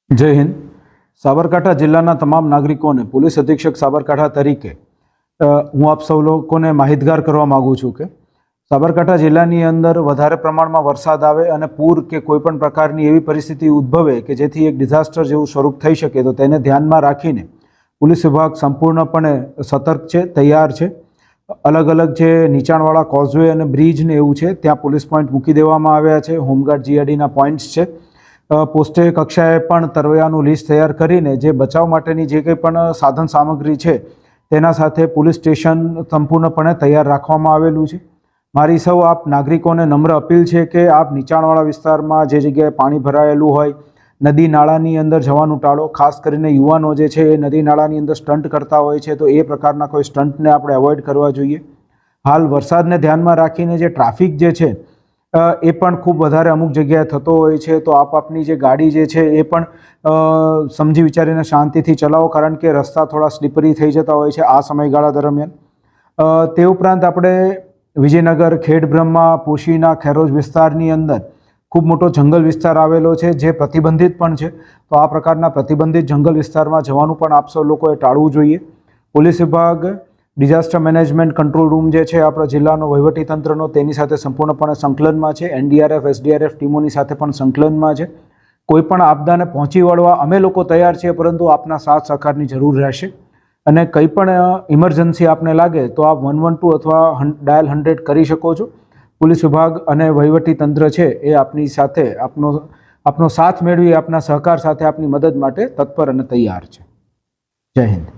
જય હિન્દ। સાબરકાંઠા જિલ્લાના તમામ નાગરિકોને પોલીસ અધિક્ષક સાબરકાંઠા તરીકે હું આપ સૌ લોકોને માહિતગાર કરવા માગું છું કે સાબરકાંઠા જિલ્લાની અંદર વધારે પ્રમાણમાં વરસાદ આવે અને પૂર કે કોઈપણ પ્રકારની એવી પરિસ્થિતિ ઉદ્ભવે કે જેથી એક ડિઝાસ્ટર જેવું સ્વરૂપ થઈ શકે તો તેને ધ્યાનમાં રાખીને પોલીસ વિભાગ સંપૂર્ણપણે સતર્ક છે, તૈયાર છે। અલગ અલગ જે નીચાણવાળા કોઝવે અને બ્રિજ ને એવું છે ત્યાં પોલીસ પોઈન્ટ મૂકી દેવામાં આવ્યા છે। હોમગાર્ડ જીઆરડીના પોઈન્ટ્સ છે। પોસ્ટે કક્ષાએ પણ તરવૈયાનું લિસ્ટ તૈયાર કરીને જે બચાવ માટેની જે કંઈ પણ સાધન સામગ્રી છે તેના સાથે પોલીસ સ્ટેશન સંપૂર્ણપણે તૈયાર રાખવામાં આવેલું છે। મારી સૌ આપ નાગરિકોને નમ્ર અપીલ છે કે આપ નીચાણવાળા વિસ્તારમાં જે જગ્યાએ પાણી ભરાયેલું હોય નદી નાળાની અંદર જવાનું ટાળો। ખાસ કરીને યુવાનો જે છે એ નદી નાળાની અંદર સ્ટન્ટ કરતા હોય છે તો એ પ્રકારના કોઈ સ્ટન્ટને આપણે અવોઇડ કરવા જોઈએ। હાલ વરસાદને ધ્યાનમાં રાખીને જે ટ્રાફિક જે છે એ પણ ખૂબ વધારે અમુક જગ્યાએ થતો હોય છે તો આપની જે ગાડી જે છે એ પણ સમજી વિચારીને શાંતિથી ચલાવો, કારણ કે રસ્તા થોડા સ્લીપરી થઈ જતા હોય છે આ સમયગાળા દરમિયાન। તે ઉપરાંત આપણે વિજયનગર, ખેડબ્રહ્મા, પોશીના, ખેરોજ વિસ્તારની અંદર ખૂબ મોટો જંગલ વિસ્તાર આવેલો છે જે પ્રતિબંધિત પણ છે તો આ પ્રકારના પ્રતિબંધિત જંગલ વિસ્તારમાં જવાનું પણ આપ સૌ લોકોએ ટાળવું જોઈએ। પોલીસ વિભાગ, ડિઝાસ્ટર મેનેજમેન્ટ કંટ્રોલ રૂમ જે છે આપણા જિલ્લાનો વહીવટીતંત્રનો તેની સાથે સંપૂર્ણપણે સંકલનમાં છે। એનડીઆરએફ, એસડીઆરએફ ટીમોની સાથે પણ સંકલનમાં છે। કોઈપણ આપદાને પહોંચી વળવા અમે લોકો તૈયાર છીએ, પરંતુ આપના સાથ સહકારની જરૂર રહેશે અને કંઈ પણ ઇમરજન્સી આપને લાગે તો આપ 112 અથવા ડાયલ 100 કરી શકો છો। પોલીસ વિભાગ અને વહીવટીતંત્ર છે એ આપની સાથે આપનો સાથ મેળવી આપના સહકાર સાથે આપની મદદ માટે તત્પર અને તૈયાર છે। જય હિન્દ।